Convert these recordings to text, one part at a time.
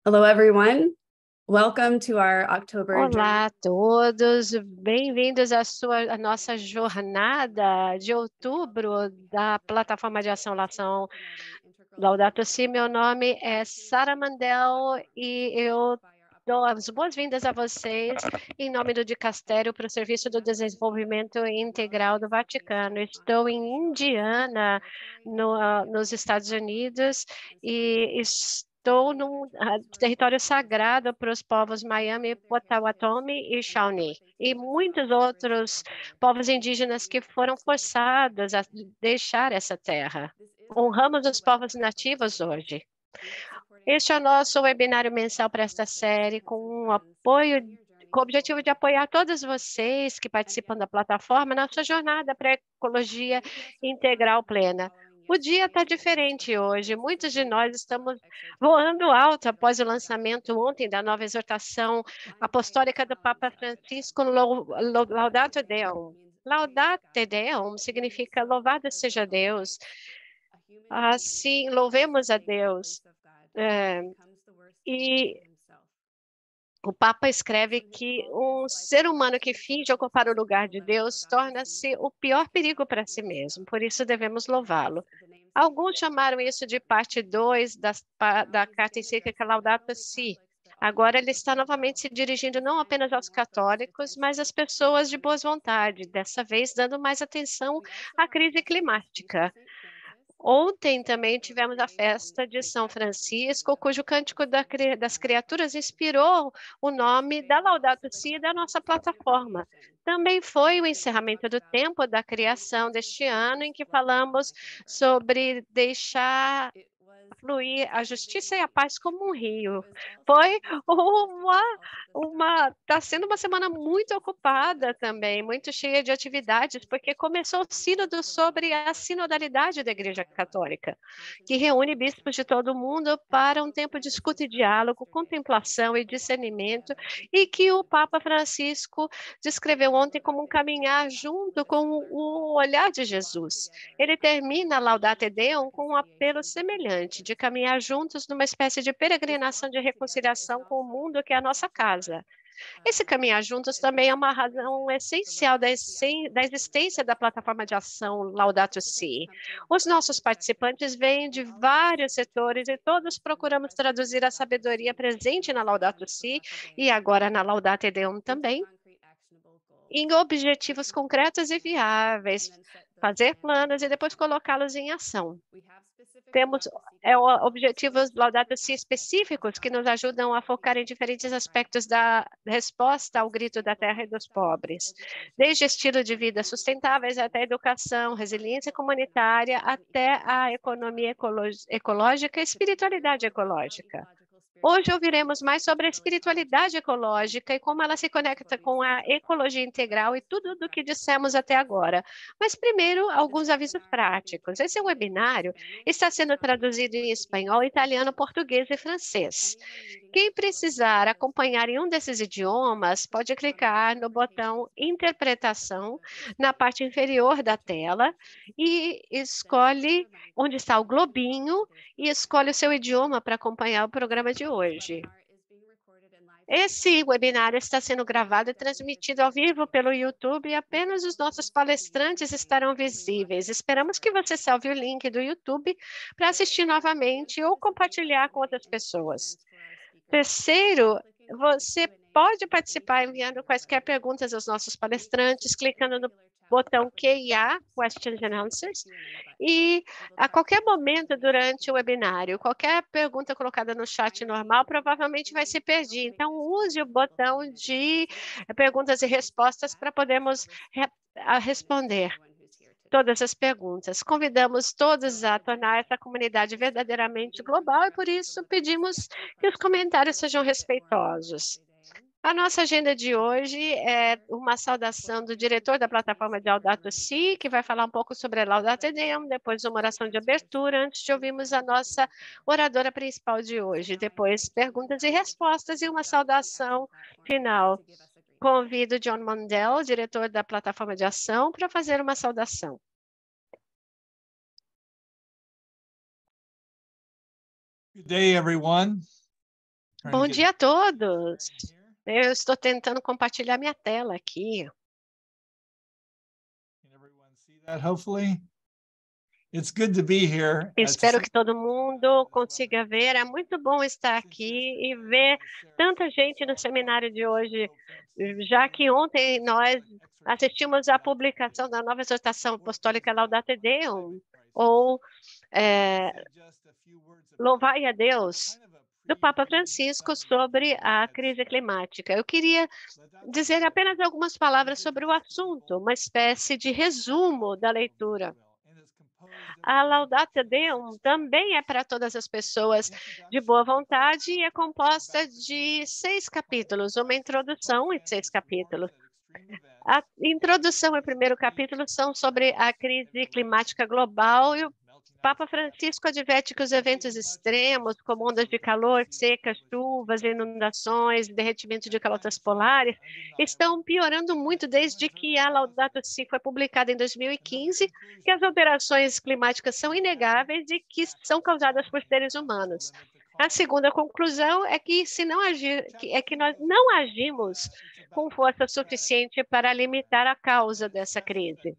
Hello, everyone. Welcome to our October Olá a todos, bem-vindos à nossa jornada de outubro da Plataforma de Ação Laudato Si. Meu nome é Sara Mandel e eu dou as boas-vindas a vocês em nome do Dicastério para o Serviço do Desenvolvimento Integral do Vaticano. Estou em Indiana, nos Estados Unidos, e estou num território sagrado para os povos Miami, Potawatomi e Shawnee, e muitos outros povos indígenas que foram forçados a deixar essa terra. Honramos os povos nativos hoje. Este é o nosso webinário mensal para esta série, com o objetivo de apoiar todos vocês que participam da plataforma na sua jornada para a ecologia integral plena. O dia está diferente hoje. Muitos de nós estamos voando alto após o lançamento ontem da nova exortação apostólica do Papa Francisco, Laudato Deum. Laudate Deum significa louvado seja Deus. Assim, louvemos a Deus. E o Papa escreve que um ser humano que finge ocupar o lugar de Deus torna-se o pior perigo para si mesmo, por isso devemos louvá-lo. Alguns chamaram isso de parte 2 da carta encíclica Laudato Si. Agora ele está novamente se dirigindo não apenas aos católicos, mas às pessoas de boas vontade, dessa vez dando mais atenção à crise climática. Ontem também tivemos a festa de São Francisco, cujo cântico das criaturas inspirou o nome da Laudato Si da nossa plataforma. Também foi o encerramento do tempo da criação deste ano, em que falamos sobre deixar fluir a justiça e a paz como um rio. Foi está sendo uma semana muito ocupada também, muito cheia de atividades, porque começou o sínodo sobre a sinodalidade da Igreja Católica, que reúne bispos de todo o mundo para um tempo de escuta e diálogo, contemplação e discernimento, e que o Papa Francisco descreveu ontem como um caminhar junto com o olhar de Jesus. Ele termina a Laudate Deum com um apelo semelhante, de caminhar juntos numa espécie de peregrinação de reconciliação com o mundo que é a nossa casa. Esse caminhar juntos também é uma razão essencial da existência da plataforma de ação Laudato Si. Os nossos participantes vêm de vários setores e todos procuramos traduzir a sabedoria presente na Laudato Si e agora na Laudate Deum também em objetivos concretos e viáveis, fazer planos e depois colocá-los em ação. Temos objetivos Laudato Si específicos que nos ajudam a focar em diferentes aspectos da resposta ao grito da terra e dos pobres, desde estilo de vida sustentáveis até educação, resiliência comunitária, até a economia ecológica e espiritualidade ecológica. Hoje ouviremos mais sobre a espiritualidade ecológica e como ela se conecta com a ecologia integral e tudo do que dissemos até agora. Mas primeiro, alguns avisos práticos. Esse webinário está sendo traduzido em espanhol, italiano, português e francês. Quem precisar acompanhar em um desses idiomas, pode clicar no botão Interpretação na parte inferior da tela e escolhe onde está o globinho e escolhe o seu idioma para acompanhar o programa de hoje. Esse webinário está sendo gravado e transmitido ao vivo pelo YouTube e apenas os nossos palestrantes estarão visíveis. Esperamos que você salve o link do YouTube para assistir novamente ou compartilhar com outras pessoas. Terceiro, você pode participar enviando quaisquer perguntas aos nossos palestrantes, clicando no botão Q&A, Questions and Answers, e a qualquer momento durante o webinário, qualquer pergunta colocada no chat normal provavelmente vai se perder. Então, use o botão de perguntas e respostas para podermos responder todas as perguntas. Convidamos todos a tornar essa comunidade verdadeiramente global e, por isso, pedimos que os comentários sejam respeitosos. A nossa agenda de hoje é uma saudação do diretor da plataforma de Laudato Si, que vai falar um pouco sobre a Laudato Deum, depois uma oração de abertura, antes de ouvirmos a nossa oradora principal de hoje, depois perguntas e respostas e uma saudação final. Convido John Mandel, diretor da plataforma de ação, para fazer uma saudação. Good day, everyone. Bom dia a todos. Eu estou tentando compartilhar minha tela aqui. Espero que todo mundo consiga ver. É muito bom estar aqui e ver tanta gente no seminário de hoje, já que ontem nós assistimos à publicação da nova exortação apostólica Laudate Deum, ou Louvai a Deus, do Papa Francisco sobre a crise climática. Eu queria dizer apenas algumas palavras sobre o assunto, uma espécie de resumo da leitura. A Laudate Deum também é para todas as pessoas de boa vontade e é composta de 6 capítulos, uma introdução e 6 capítulos. A introdução e o primeiro capítulo são sobre a crise climática global e o Papa Francisco adverte que os eventos extremos, como ondas de calor, secas, chuvas, inundações, derretimento de calotas polares, estão piorando muito desde que a Laudato Si foi publicada em 2015, que as alterações climáticas são inegáveis e que são causadas por seres humanos. A segunda conclusão é que, que nós não agimos com força suficiente para limitar a causa dessa crise.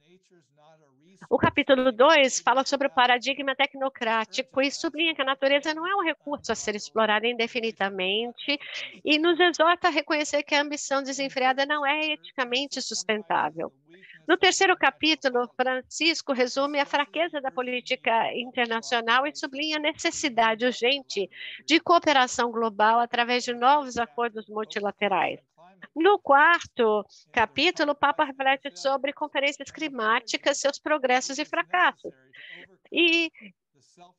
O capítulo 2 fala sobre o paradigma tecnocrático e sublinha que a natureza não é um recurso a ser explorado indefinidamente e nos exorta a reconhecer que a ambição desenfreada não é eticamente sustentável. No terceiro capítulo, Francisco resume a fraqueza da política internacional e sublinha a necessidade urgente de cooperação global através de novos acordos multilaterais. No quarto capítulo, o Papa reflete sobre conferências climáticas, seus progressos e fracassos. E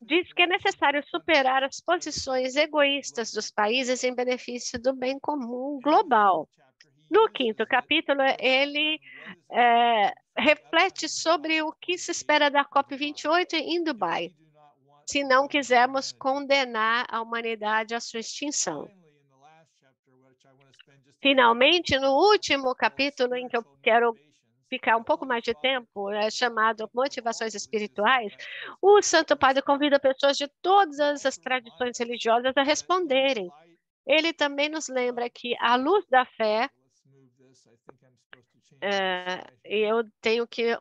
diz que é necessário superar as posições egoístas dos países em benefício do bem comum global. No quinto capítulo, ele reflete sobre o que se espera da COP28 em Dubai, se não quisermos condenar a humanidade à sua extinção. Finalmente, no último capítulo, em que eu quero ficar um pouco mais de tempo, chamado Motivações Espirituais, o Santo Padre convida pessoas de todas as tradições religiosas a responderem. Ele também nos lembra que a luz da fé, eu tenho que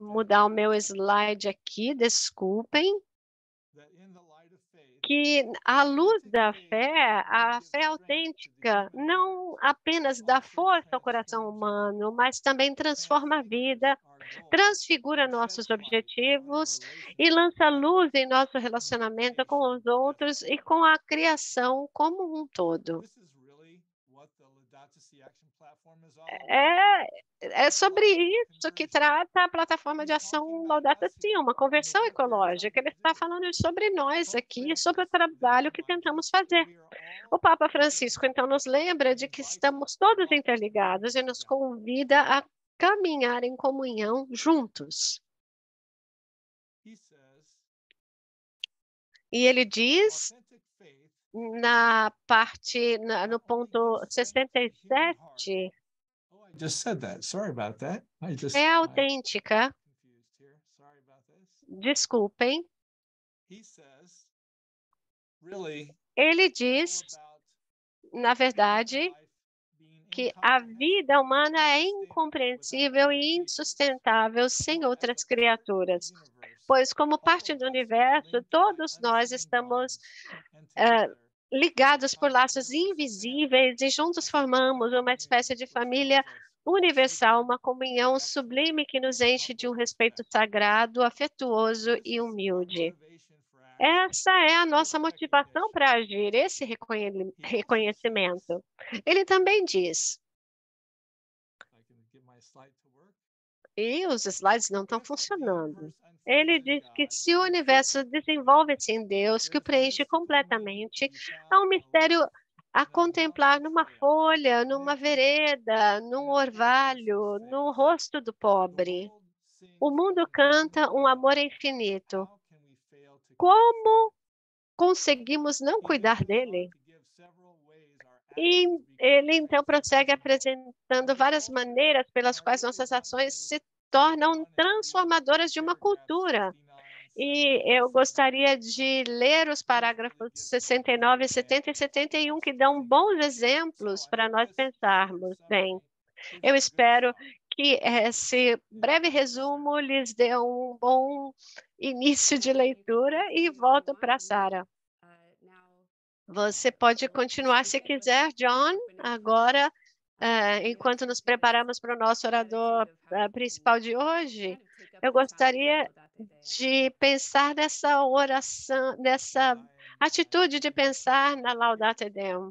mudar o meu slide aqui, desculpem, que a luz da fé, a fé autêntica, não apenas dá força ao coração humano, mas também transforma a vida, transfigura nossos objetivos e lança luz em nosso relacionamento com os outros e com a criação como um todo. É sobre isso que trata a plataforma de ação Laudato Si, uma conversão ecológica. Ele está falando sobre nós aqui, sobre o trabalho que tentamos fazer. O Papa Francisco, então, nos lembra de que estamos todos interligados e nos convida a caminhar em comunhão juntos. E ele diz, no ponto 67, é autêntica. Desculpem. Ele diz, na verdade, que a vida humana é incompreensível e insustentável sem outras criaturas, pois, como parte do universo, todos nós estamos ligados por laços invisíveis e juntos formamos uma espécie de família universal, uma comunhão sublime que nos enche de um respeito sagrado, afetuoso e humilde. Essa é a nossa motivação para agir, esse reconhecimento. Ele também diz, e os slides não estão funcionando. Ele diz que se o universo desenvolve-se em Deus, que o preenche completamente, há um mistério a contemplar numa folha, numa vereda, num orvalho, no rosto do pobre. O mundo canta um amor infinito. Como conseguimos não cuidar dele? E ele então prossegue apresentando várias maneiras pelas quais nossas ações se tornam transformadoras de uma cultura. E eu gostaria de ler os parágrafos 69, 70 e 71, que dão bons exemplos para nós pensarmos. Bem, eu espero que esse breve resumo lhes dê um bom início de leitura e volto para a Sara. Você pode continuar se quiser, John, agora, enquanto nos preparamos para o nosso orador principal de hoje. Eu gostaria de pensar nessa oração, nessa atitude de pensar na Laudate Deum.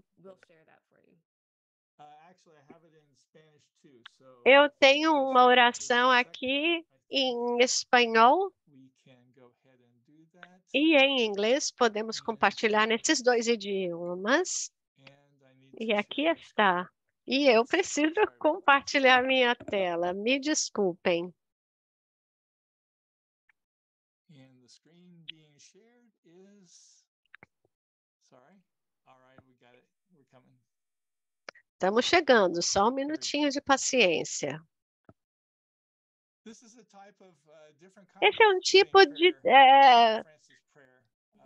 Eu tenho uma oração aqui em espanhol e em inglês, podemos compartilhar nesses dois idiomas. E aqui está. E eu preciso compartilhar minha tela. Me desculpem. Estamos chegando, só um minutinho de paciência. Esse é um tipo de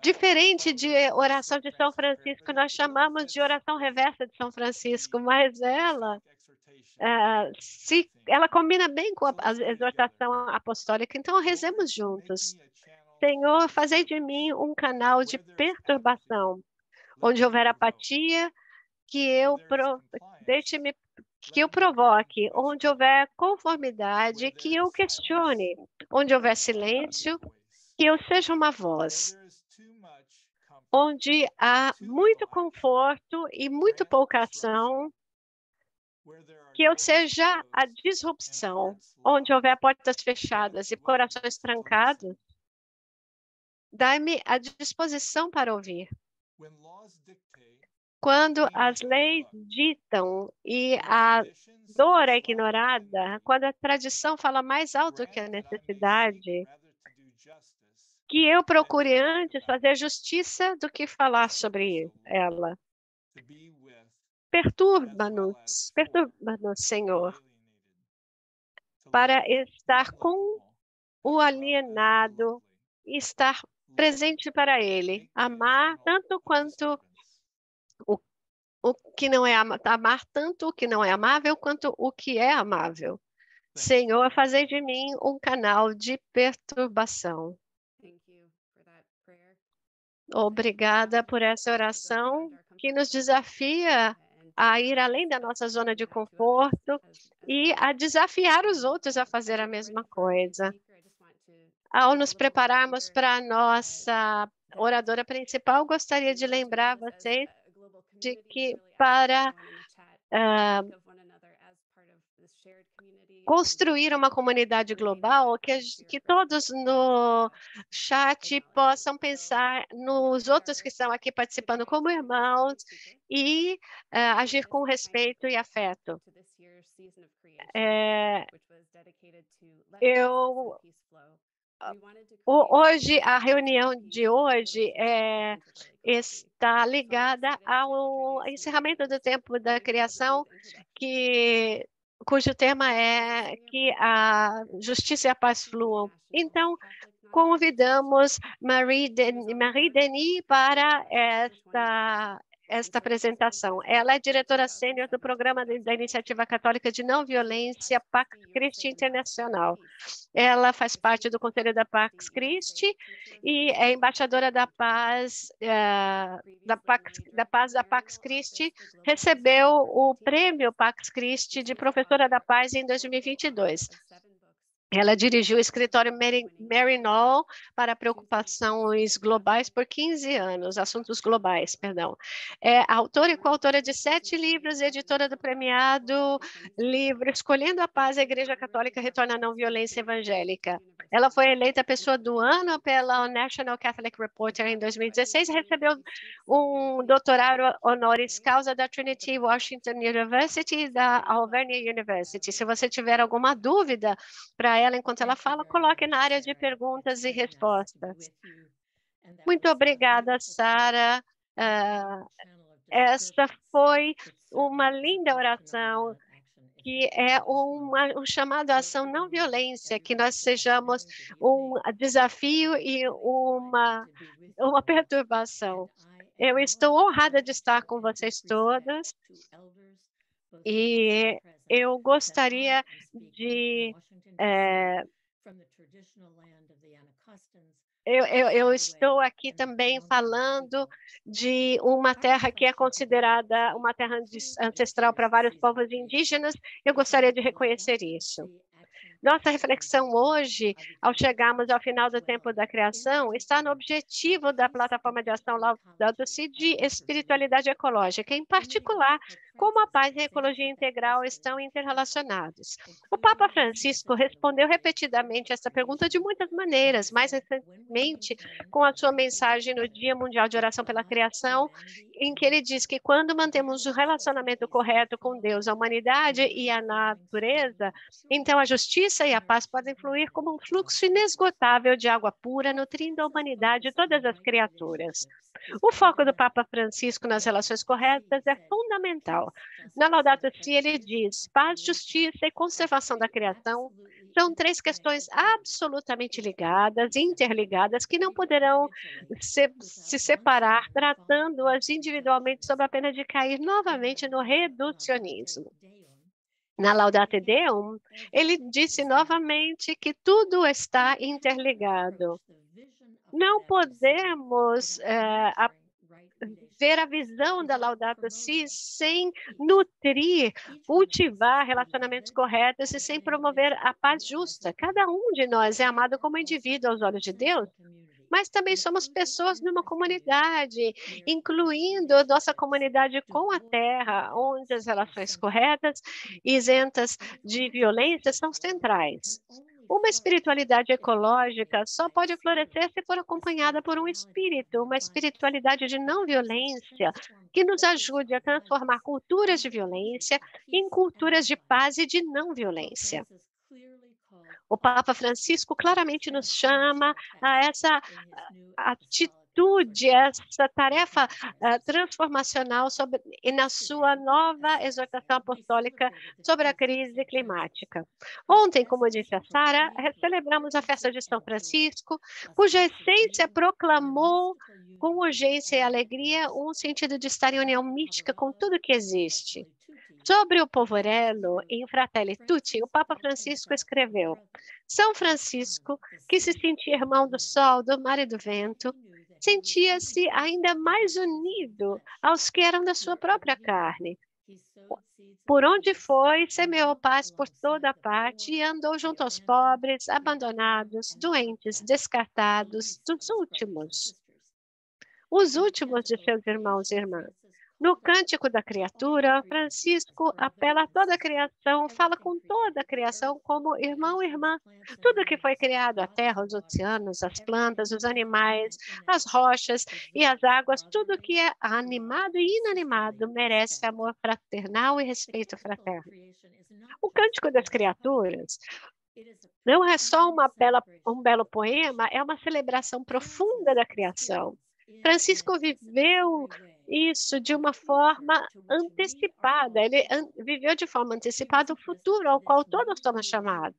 diferente de oração de São Francisco. Nós chamamos de oração reversa de São Francisco, mas ela combina bem com a exortação apostólica. Então, rezemos juntos. Senhor, fazei de mim um canal de perturbação. Onde houver apatia, deixe-me que eu provoque. Onde houver conformidade, que eu questione. Onde houver silêncio, que eu seja uma voz. Onde há muito conforto e muito pouca ação, que eu seja a disrupção. Onde houver portas fechadas e corações trancados, dai-me a disposição para ouvir. Quando as leis ditam e a dor é ignorada, quando a tradição fala mais alto que a necessidade, que eu procure antes fazer justiça do que falar sobre ela. Perturba-nos, Senhor, para estar com o alienado e estar presente para ele, amar tanto quanto o que não é amar tanto o que não é amável quanto o que é amável. Senhor, fazei de mim um canal de perturbação. Obrigada por essa oração que nos desafia a ir além da nossa zona de conforto e a desafiar os outros a fazer a mesma coisa. Ao nos prepararmos para a nossa oradora principal, gostaria de lembrar vocês de que para construir uma comunidade global, que todos no chat possam pensar nos outros que estão aqui participando como irmãos e agir com respeito e afeto. Hoje, a reunião de hoje está ligada ao encerramento do tempo da criação, cujo tema é que a justiça e a paz fluam. Então, convidamos Marie Denis para esta apresentação. Ela é diretora sênior do programa da Iniciativa Católica de Não Violência Pax Christi Internacional. Ela faz parte do Conselho da Pax Christi e é embaixadora da paz da Pax Christi. Recebeu o prêmio Pax Christi de professora da paz em 2022. Ela dirigiu o escritório Maryknoll para preocupações globais por 15 anos, assuntos globais, perdão. É autora e coautora de 7 livros e editora do premiado livro Escolhendo a Paz, a Igreja Católica Retorna à Não Violência Evangélica. Ela foi eleita pessoa do ano pela National Catholic Reporter em 2016 e recebeu um doutorado honoris causa da Trinity Washington University e da Alvernia University. Se você tiver alguma dúvida para ela enquanto ela fala, coloque na área de perguntas e respostas. Muito obrigada, Sara. Essa foi uma linda oração que é um chamado à ação não violência, que nós sejamos um desafio e uma perturbação. Eu estou honrada de estar com vocês todas e eu gostaria de eh, eu estou aqui também falando de uma terra que é considerada uma terra ancestral para vários povos indígenas. Eu gostaria de reconhecer isso. Nossa reflexão hoje, ao chegarmos ao final do tempo da criação, está no objetivo da plataforma de ação Laudato Si de espiritualidade ecológica, em particular, como a paz e a ecologia integral estão interrelacionados. O Papa Francisco respondeu repetidamente essa pergunta de muitas maneiras, mais recentemente com a sua mensagem no Dia Mundial de Oração pela Criação, em que ele diz que quando mantemos o relacionamento correto com Deus, a humanidade e a natureza, então a justiça e a paz podem fluir como um fluxo inesgotável de água pura, nutrindo a humanidade e todas as criaturas. O foco do Papa Francisco nas relações corretas é fundamental. Na Laudato Si, ele diz: paz, justiça e conservação da criação são três questões absolutamente ligadas, interligadas, que não poderão se separar, tratando-as individualmente sob a pena de cair novamente no reducionismo. Na Laudate Deum, ele disse novamente que tudo está interligado. Não podemos ver a visão da Laudato Si sem nutrir, cultivar relacionamentos corretos e sem promover a paz justa. Cada um de nós é amado como indivíduo aos olhos de Deus, mas também somos pessoas numa comunidade, incluindo nossa comunidade com a terra, onde as relações corretas e isentas de violência são centrais. Uma espiritualidade ecológica só pode florescer se for acompanhada por um espírito, uma espiritualidade de não violência, que nos ajude a transformar culturas de violência em culturas de paz e de não violência. O Papa Francisco claramente nos chama a essa atitude, essa tarefa transformacional e na sua nova exortação apostólica sobre a crise climática. Ontem, como disse a Sara, celebramos a festa de São Francisco, cuja essência proclamou com urgência e alegria um sentido de estar em união mística com tudo que existe. Sobre o Poverello, em Fratelli Tutti, o Papa Francisco escreveu: São Francisco, que se sentia irmão do sol, do mar e do vento, sentia-se ainda mais unido aos que eram da sua própria carne. Por onde foi, semeou paz por toda parte e andou junto aos pobres, abandonados, doentes, descartados, dos últimos. Os últimos de seus irmãos e irmãs. No Cântico da Criatura, Francisco apela a toda a criação, fala com toda a criação como irmão e irmã. Tudo que foi criado, a terra, os oceanos, as plantas, os animais, as rochas e as águas, tudo que é animado e inanimado merece amor fraternal e respeito fraterno. O Cântico das Criaturas não é só um belo poema, é uma celebração profunda da criação. Francisco viveu isso de uma forma antecipada, ele viveu de forma antecipada o futuro ao qual todos somos chamados.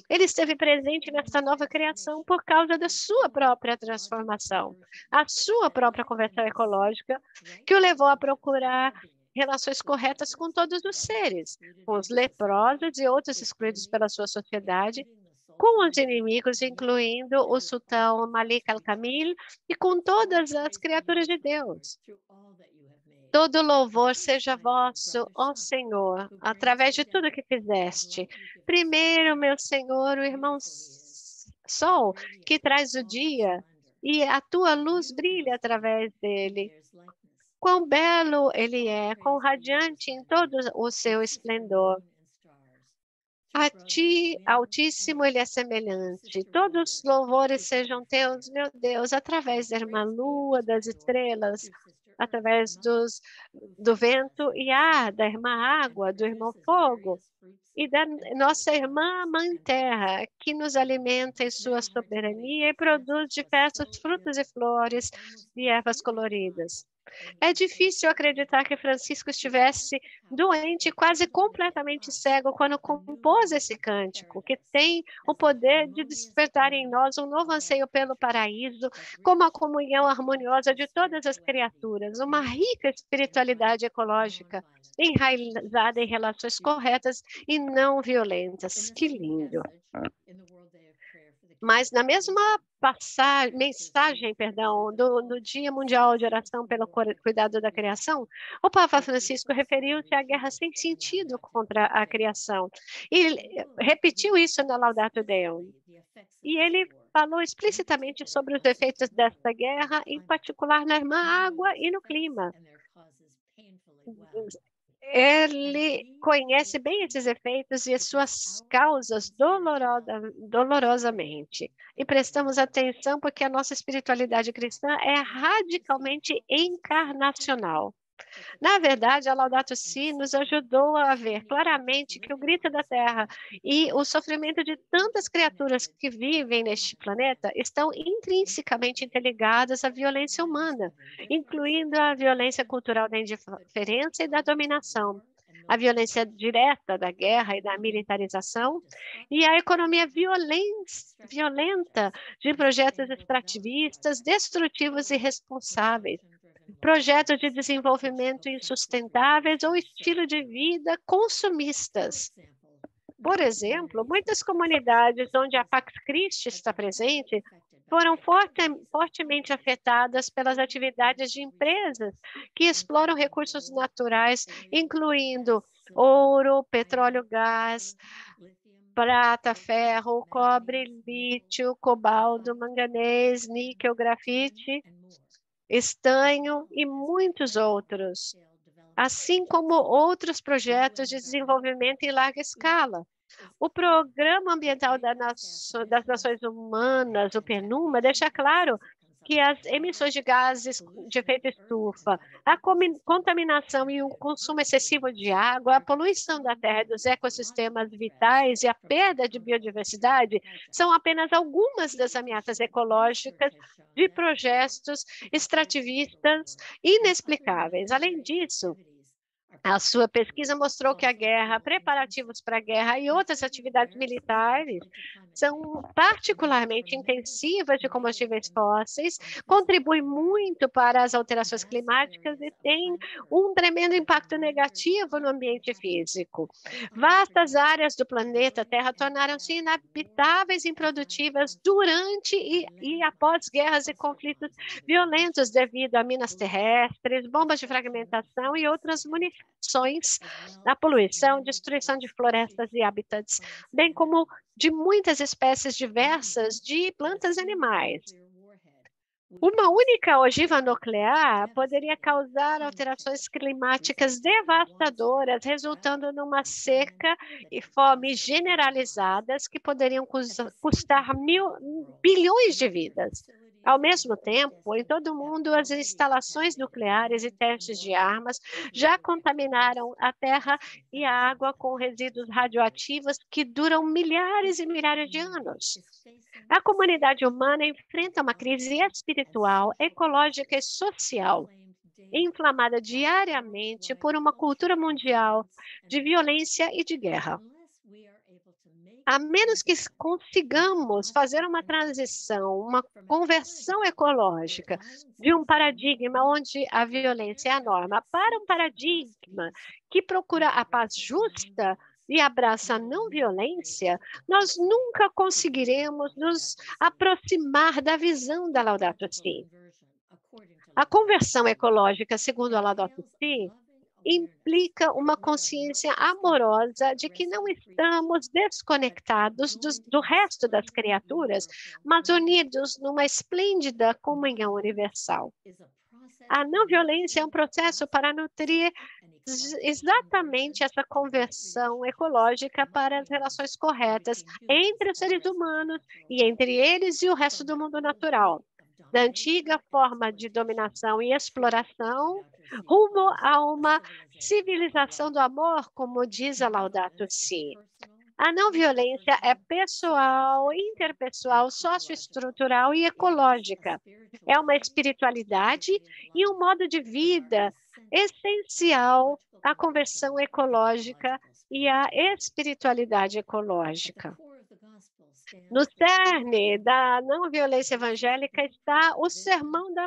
Ele esteve presente nessa nova criação por causa da sua própria transformação, a sua própria conversão ecológica, que o levou a procurar relações corretas com todos os seres, com os leprosos e outros excluídos pela sua sociedade, com os inimigos, incluindo o sultão Malik al-Kamil e com todas as criaturas de Deus. Todo louvor seja vosso, ó Senhor, através de tudo que fizeste. Primeiro, meu Senhor, o irmão Sol, que traz o dia, e a tua luz brilha através dele. Quão belo ele é, quão radiante em todo o seu esplendor. A ti, Altíssimo, ele é semelhante. Todos os louvores sejam teus, meu Deus, através da irmã lua, das estrelas, através do vento e ar, da irmã água, do irmão fogo e da nossa irmã mãe terra, que nos alimenta em sua soberania e produz diversos frutos e flores e ervas coloridas. É difícil acreditar que Francisco estivesse doente, quase completamente cego, quando compôs esse cântico, que tem o poder de despertar em nós um novo anseio pelo paraíso, como a comunhão harmoniosa de todas as criaturas, uma rica espiritualidade ecológica, enraizada em relações corretas e não violentas. Que lindo! Mas na mesma mensagem, perdão, no Dia Mundial de Oração pelo Cuidado da Criação, o Papa Francisco referiu-se à guerra sem sentido contra a criação e repetiu isso na Laudato Deum. E ele falou explicitamente sobre os efeitos desta guerra, em particular na água e no clima. Ele conhece bem esses efeitos e as suas causas dolorosamente. E prestamos atenção porque a nossa espiritualidade cristã é radicalmente encarnacional. Na verdade, a Laudato Si nos ajudou a ver claramente que o grito da Terra e o sofrimento de tantas criaturas que vivem neste planeta estão intrinsecamente interligados à violência humana, incluindo a violência cultural da indiferença e da dominação, a violência direta da guerra e da militarização e a economia violenta de projetos extrativistas, destrutivos e irresponsáveis, projetos de desenvolvimento insustentáveis ou estilo de vida consumistas. Por exemplo, muitas comunidades onde a Pax Christi está presente foram fortemente afetadas pelas atividades de empresas que exploram recursos naturais, incluindo ouro, petróleo, gás, prata, ferro, cobre, lítio, cobalto, manganês, níquel, grafite, estanho e muitos outros, assim como outros projetos de desenvolvimento em larga escala. O Programa Ambiental das Nações Humanas, o PNUMA, deixa claro que as emissões de gases de efeito estufa, a contaminação e o consumo excessivo de água, a poluição da terra e dos ecossistemas vitais e a perda de biodiversidade são apenas algumas das ameaças ecológicas de projetos extrativistas inexplicáveis. Além disso, a sua pesquisa mostrou que a guerra, preparativos para a guerra e outras atividades militares são particularmente intensivas de combustíveis fósseis, contribuem muito para as alterações climáticas e têm um tremendo impacto negativo no ambiente físico. Vastas áreas do planeta Terra tornaram-se inabitáveis e improdutivas durante e após guerras e conflitos violentos devido a minas terrestres, bombas de fragmentação e outras munições, a poluição, destruição de florestas e habitats, bem como de muitas espécies diversas de plantas e animais. Uma única ogiva nuclear poderia causar alterações climáticas devastadoras, resultando numa seca e fome generalizadas que poderiam custar bilhões de vidas. Ao mesmo tempo, em todo o mundo, as instalações nucleares e testes de armas já contaminaram a terra e a água com resíduos radioativos que duram milhares e milhares de anos. A comunidade humana enfrenta uma crise espiritual, ecológica e social, inflamada diariamente por uma cultura mundial de violência e de guerra. A menos que consigamos fazer uma transição, uma conversão ecológica de um paradigma onde a violência é a norma para um paradigma que procura a paz justa e abraça a não violência, nós nunca conseguiremos nos aproximar da visão da Laudato Si. A conversão ecológica, segundo a Laudato Si, implica uma consciência amorosa de que não estamos desconectados do resto das criaturas, mas unidos numa esplêndida comunhão universal. A não violência é um processo para nutrir exatamente essa conversão ecológica para as relações corretas entre os seres humanos e entre eles e o resto do mundo natural, da antiga forma de dominação e exploração, rumo a uma civilização do amor, como diz a Laudato Si. A não violência é pessoal, interpessoal, socioestrutural e ecológica. É uma espiritualidade e um modo de vida essencial à conversão ecológica e à espiritualidade ecológica. No cerne da não violência evangélica está o sermão da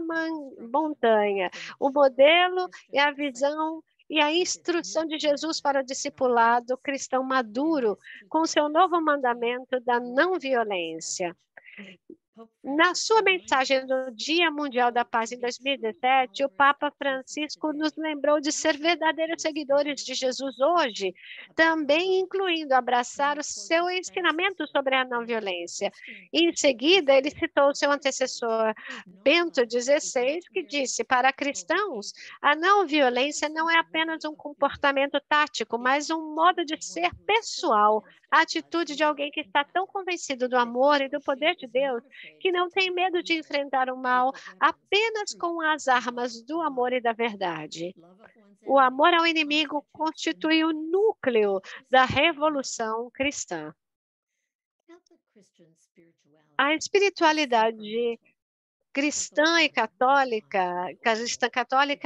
montanha, o modelo e a visão e a instrução de Jesus para o discipulado cristão maduro, com seu novo mandamento da não violência. Na sua mensagem no Dia Mundial da Paz em 2017, o Papa Francisco nos lembrou de ser verdadeiros seguidores de Jesus hoje, também incluindo abraçar o seu ensinamento sobre a não violência. E, em seguida, ele citou seu antecessor, Bento XVI, que disse: para cristãos, a não violência não é apenas um comportamento tático, mas um modo de ser pessoal, a atitude de alguém que está tão convencido do amor e do poder de Deus que não tem medo de enfrentar o mal apenas com as armas do amor e da verdade. O amor ao inimigo constitui o núcleo da revolução cristã. A espiritualidade cristã católica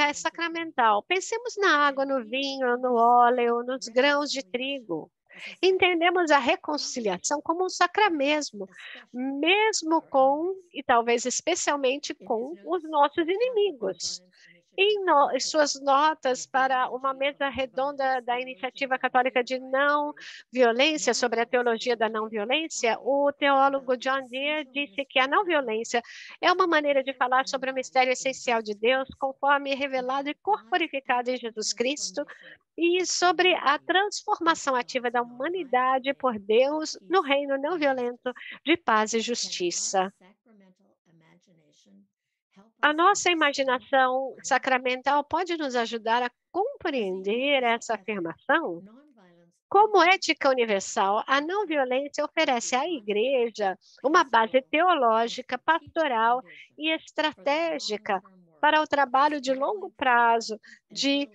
é sacramental. Pensemos na água, no vinho, no óleo, nos grãos de trigo. Entendemos a reconciliação como um sacramento, mesmo com, e talvez especialmente com, os nossos inimigos. Em suas notas para uma mesa redonda da Iniciativa Católica de Não Violência, sobre a teologia da não violência, o teólogo John Deere disse que a não violência é uma maneira de falar sobre o mistério essencial de Deus, conforme revelado e corporificado em Jesus Cristo, e sobre a transformação ativa da humanidade por Deus no reino não violento de paz e justiça. A nossa imaginação sacramental pode nos ajudar a compreender essa afirmação? Como ética universal, a não violência oferece à Igreja uma base teológica, pastoral e estratégica para o trabalho de longo prazo, de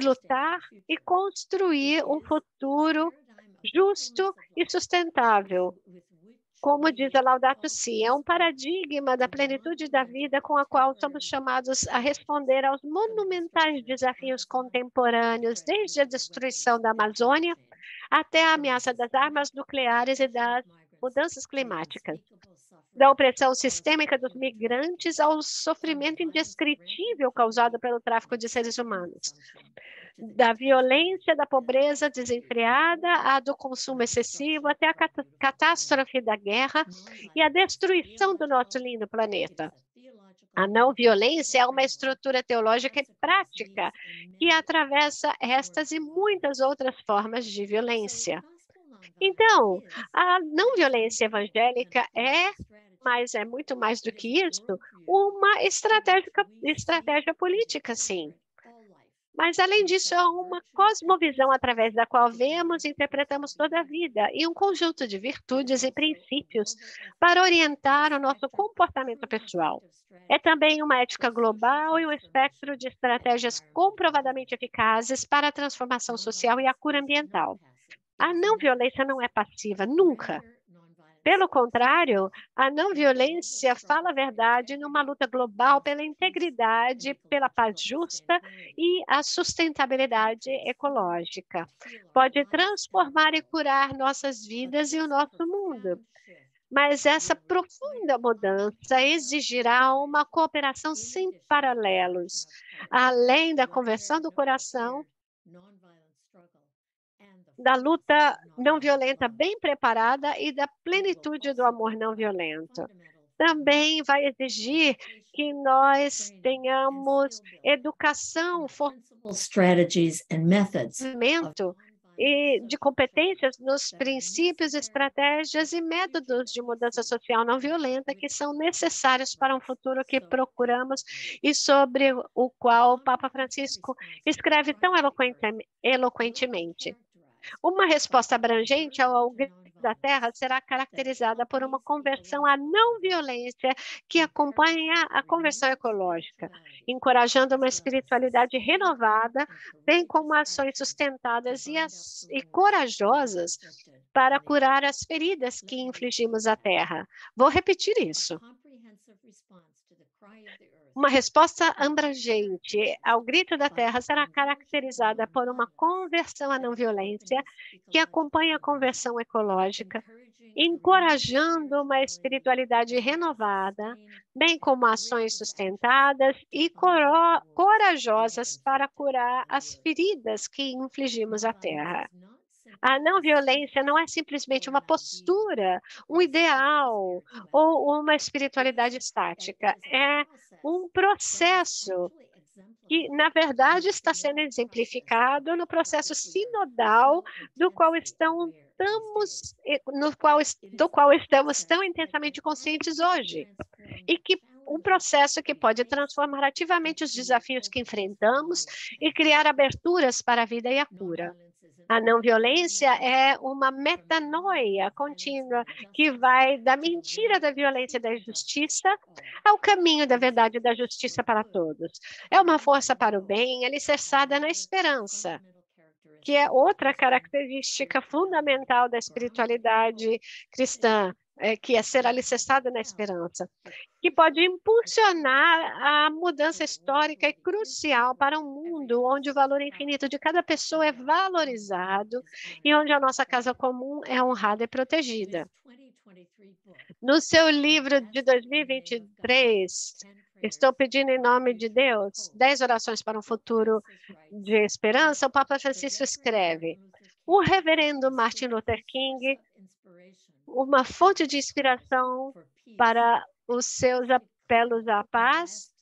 lutar e construir um futuro justo e sustentável. Como diz a Laudato Si, é um paradigma da plenitude da vida com a qual somos chamados a responder aos monumentais desafios contemporâneos, desde a destruição da Amazônia até a ameaça das armas nucleares e das mudanças climáticas, da opressão sistêmica dos migrantes ao sofrimento indescritível causado pelo tráfico de seres humanos, da violência, da pobreza desenfreada, a do consumo excessivo, até a catástrofe da guerra e a destruição do nosso lindo planeta. A não violência é uma estrutura teológica e prática que atravessa estas e muitas outras formas de violência. Então, a não violência evangélica mas é muito mais do que isso, uma estratégia política, sim. Mas, além disso, é uma cosmovisão através da qual vemos e interpretamos toda a vida e um conjunto de virtudes e princípios para orientar o nosso comportamento pessoal. É também uma ética global e um espectro de estratégias comprovadamente eficazes para a transformação social e a cura ambiental. A não violência não é passiva, nunca. Pelo contrário, a não violência fala a verdade numa luta global pela integridade, pela paz justa e a sustentabilidade ecológica. Pode transformar e curar nossas vidas e o nosso mundo. Mas essa profunda mudança exigirá uma cooperação sem paralelos, além da conversão do coração, da luta não violenta bem preparada e da plenitude do amor não violento. Também vai exigir que nós tenhamos educação, fortalecimento e de competências nos princípios, estratégias e métodos de mudança social não violenta que são necessários para um futuro que procuramos e sobre o qual o Papa Francisco escreve tão eloquentemente. Uma resposta abrangente ao da Terra será caracterizada por uma conversão à não violência que acompanha a conversão ecológica, encorajando uma espiritualidade renovada, bem como ações sustentadas e corajosas para curar as feridas que infligimos à Terra. Vou repetir isso. Uma resposta abrangente ao grito da Terra será caracterizada por uma conversão à não violência que acompanha a conversão ecológica, encorajando uma espiritualidade renovada, bem como ações sustentadas e corajosas para curar as feridas que infligimos à Terra. A não violência não é simplesmente uma postura, um ideal ou uma espiritualidade estática. É um processo que, na verdade, está sendo exemplificado no processo sinodal do qual estamos tão intensamente conscientes hoje. E que um processo que pode transformar ativamente os desafios que enfrentamos e criar aberturas para a vida e a cura. A não violência é uma metanoia contínua que vai da mentira da violência e da injustiça ao caminho da verdade e da justiça para todos. É uma força para o bem, alicerçada na esperança, que é outra característica fundamental da espiritualidade cristã, que é ser alicerçado na esperança, que pode impulsionar a mudança histórica e crucial para um mundo onde o valor infinito de cada pessoa é valorizado e onde a nossa casa comum é honrada e protegida. No seu livro de 2023, estou pedindo em nome de Deus 10 orações para um futuro de esperança, o Papa Francisco escreve: o reverendo Martin Luther King, uma fonte de inspiração para os seus apelos à paz,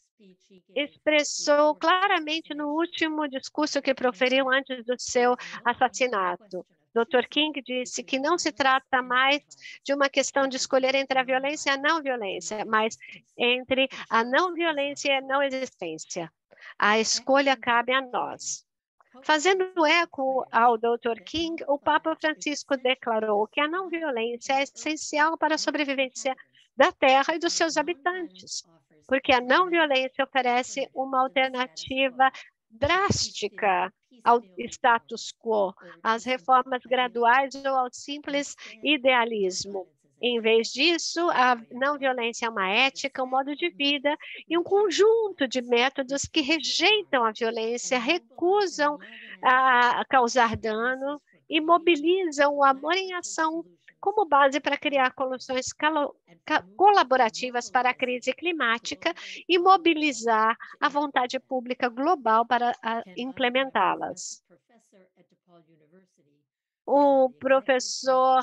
expressou claramente no último discurso que proferiu antes do seu assassinato. Dr. King disse que não se trata mais de uma questão de escolher entre a violência e a não violência, mas entre a não violência e a não existência. A escolha cabe a nós. Fazendo eco ao Dr. King, o Papa Francisco declarou que a não violência é essencial para a sobrevivência da Terra e dos seus habitantes, porque a não violência oferece uma alternativa drástica ao status quo, às reformas graduais ou ao simples idealismo. Em vez disso, a não violência é uma ética, um modo de vida e um conjunto de métodos que rejeitam a violência, recusam a causar dano e mobilizam o amor em ação como base para criar soluções colaborativas para a crise climática e mobilizar a vontade pública global para implementá-las. O professor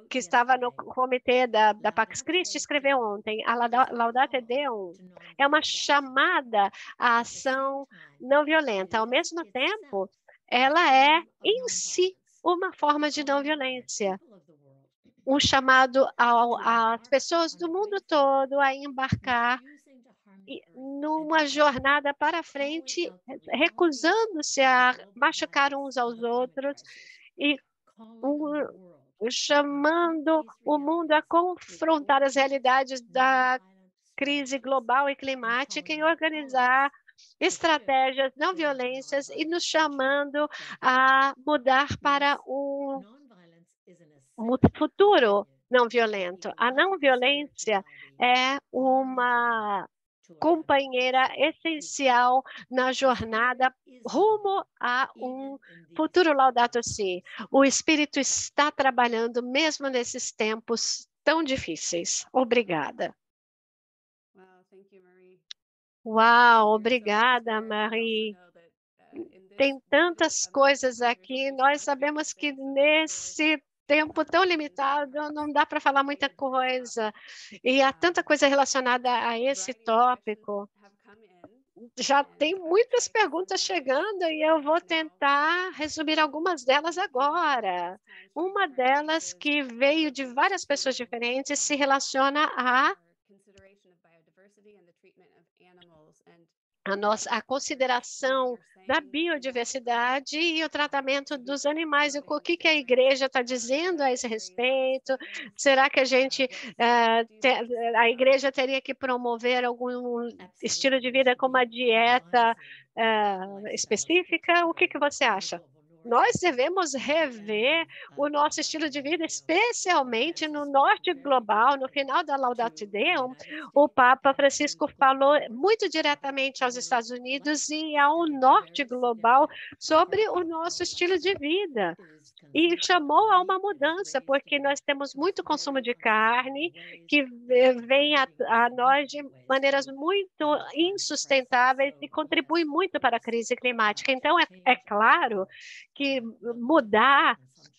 que estava no comitê da Pax Christi escreveu ontem, a Laudate Deum é uma chamada à ação não violenta. Ao mesmo tempo, ela é, em si, uma forma de não violência. Um chamado às pessoas do mundo todo a embarcar numa jornada para frente, recusando-se a machucar uns aos outros e chamando o mundo a confrontar as realidades da crise global e climática e organizar estratégias não violentas e nos chamando a mudar para um futuro não violento. A não violência é uma companheira essencial na jornada rumo a um futuro Laudato Si. O Espírito está trabalhando mesmo nesses tempos tão difíceis. Obrigada. Uau, obrigada, Marie. Tem tantas coisas aqui. Nós sabemos que nesse tempo tão limitado não dá para falar muita coisa. E há tanta coisa relacionada a esse tópico. Já tem muitas perguntas chegando e eu vou tentar resumir algumas delas agora. Uma delas que veio de várias pessoas diferentes se relaciona a a consideração da biodiversidade e o tratamento dos animais. O que a igreja está dizendo a esse respeito? Será que a igreja teria que promover algum estilo de vida com uma dieta específica? O que você acha? Nós devemos rever o nosso estilo de vida, especialmente no norte global. No final da Laudato Deum, o Papa Francisco falou muito diretamente aos Estados Unidos e ao norte global sobre o nosso estilo de vida. E chamou a uma mudança, porque nós temos muito consumo de carne que vem a nós de maneiras muito insustentáveis e contribui muito para a crise climática. Então, é claro que mudar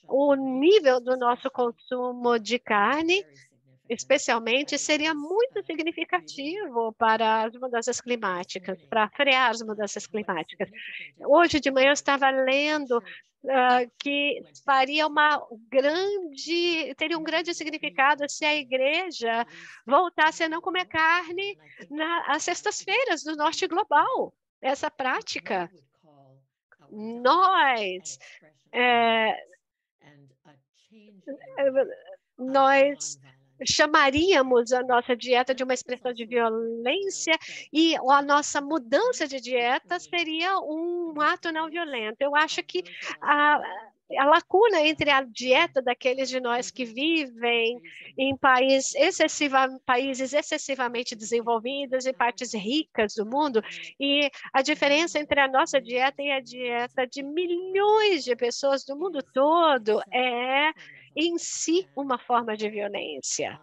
o nível do nosso consumo de carne especialmente, seria muito significativo para as mudanças climáticas, para frear as mudanças climáticas. Hoje de manhã eu estava lendo que teria um grande significado se a igreja voltasse a não comer carne às sextas-feiras do norte global. Essa prática, nós é, nós chamaríamos a nossa dieta de uma expressão de violência e a nossa mudança de dieta seria um ato não violento. Eu acho que a lacuna entre a dieta daqueles de nós que vivem em países excessivamente desenvolvidos e partes ricas do mundo e a diferença entre a nossa dieta e a dieta de milhões de pessoas do mundo todo é em si uma forma de violência.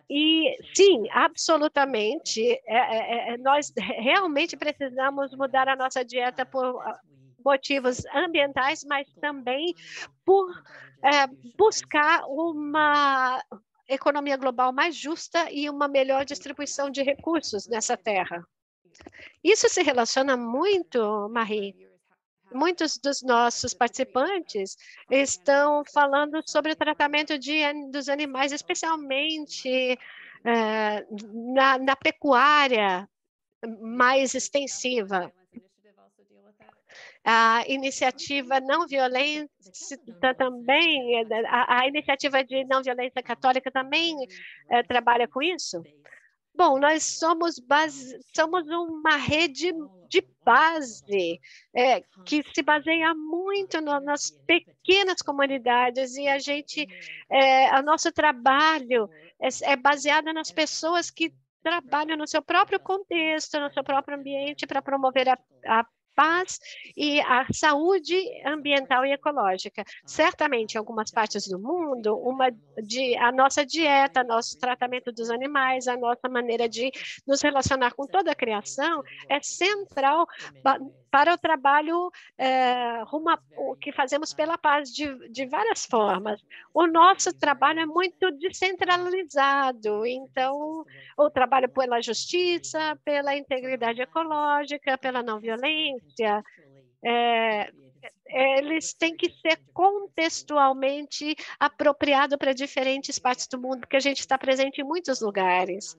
E sim, absolutamente, nós realmente precisamos mudar a nossa dieta por motivos ambientais, mas também por buscar uma economia global mais justa e uma melhor distribuição de recursos nessa terra. Isso se relaciona muito, Marie. Muitos dos nossos participantes estão falando sobre o tratamento dos animais, especialmente na pecuária mais extensiva. A iniciativa não violenta também, a iniciativa de não violência católica também trabalha com isso? Bom, nós somos uma rede de base que se baseia muito nas pequenas comunidades e o nosso trabalho é baseado nas pessoas que trabalham no seu próprio contexto, no seu próprio ambiente para promover a paz e a saúde ambiental e ecológica. Certamente, em algumas partes do mundo, a nossa dieta, nosso tratamento dos animais, a nossa maneira de nos relacionar com toda a criação é central para o trabalho que fazemos pela paz de várias formas. O nosso trabalho é muito descentralizado, então, o trabalho pela justiça, pela integridade ecológica, pela não violência, eles têm que ser contextualmente apropriados para diferentes partes do mundo, porque a gente está presente em muitos lugares.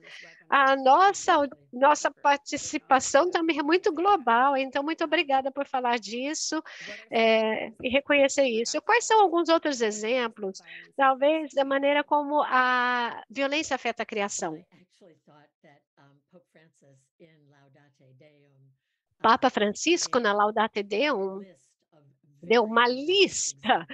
A nossa participação também é muito global, então muito obrigada por falar disso e reconhecer isso. Quais são alguns outros exemplos, talvez, da maneira como a violência afeta a criação? Papa Francisco, na Laudato Deum, deu uma lista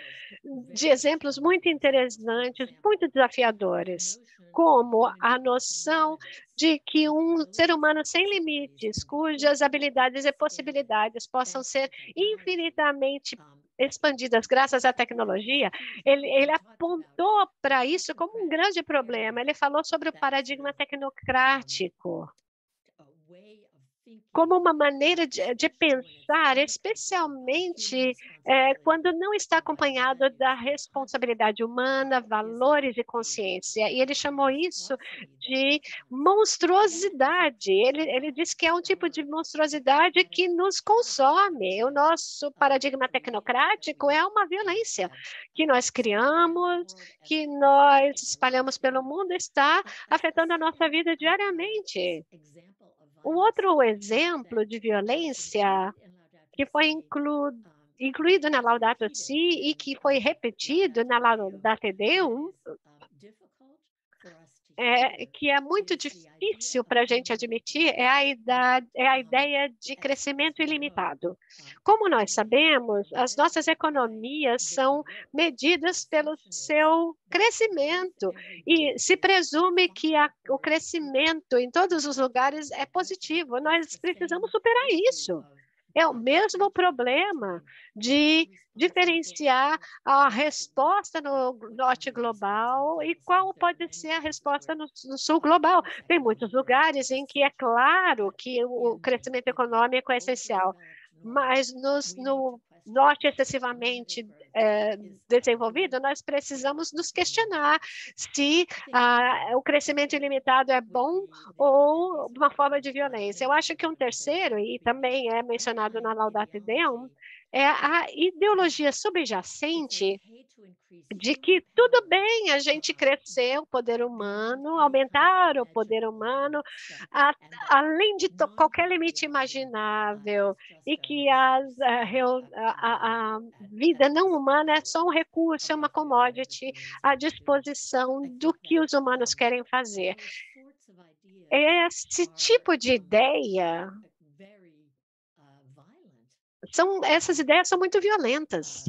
de exemplos muito interessantes, muito desafiadores, como a noção de que um ser humano sem limites, cujas habilidades e possibilidades possam ser infinitamente expandidas graças à tecnologia, ele apontou para isso como um grande problema. Ele falou sobre o paradigma tecnocrático como uma maneira de pensar, especialmente quando não está acompanhado da responsabilidade humana, valores e consciência. E ele chamou isso de monstruosidade. Ele disse que é um tipo de monstruosidade que nos consome. O nosso paradigma tecnocrático é uma violência que nós criamos, que nós espalhamos pelo mundo, está afetando a nossa vida diariamente. Um outro exemplo de violência que foi incluído na Laudato Si e que foi repetido na Laudato Deum, que é muito difícil para a gente admitir, é a ideia de crescimento ilimitado. Como nós sabemos, as nossas economias são medidas pelo seu crescimento e se presume que o crescimento em todos os lugares é positivo. Nós precisamos superar isso. É o mesmo problema de diferenciar a resposta no norte global e qual pode ser a resposta no sul global. Tem muitos lugares em que é claro que o crescimento econômico é essencial, mas no norte excessivamente desenvolvido, nós precisamos nos questionar se o crescimento ilimitado é bom ou uma forma de violência. Eu acho que um terceiro, e também é mencionado na Laudato Deum, é a ideologia subjacente de que tudo bem a gente crescer o poder humano, aumentar o poder humano, a, além de qualquer limite imaginável, e que a vida não humana é só um recurso, é uma commodity à disposição do que os humanos querem fazer. Esse tipo de ideia, essas ideias são muito violentas.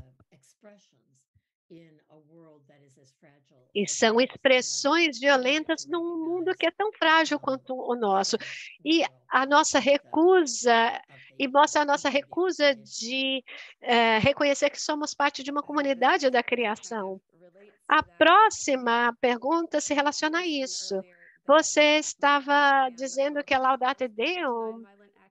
E são expressões violentas num mundo que é tão frágil quanto o nosso. E a nossa recusa, e mostra a nossa recusa de reconhecer que somos parte de uma comunidade da criação. A próxima pergunta se relaciona a isso. Você estava dizendo que a Laudato Deum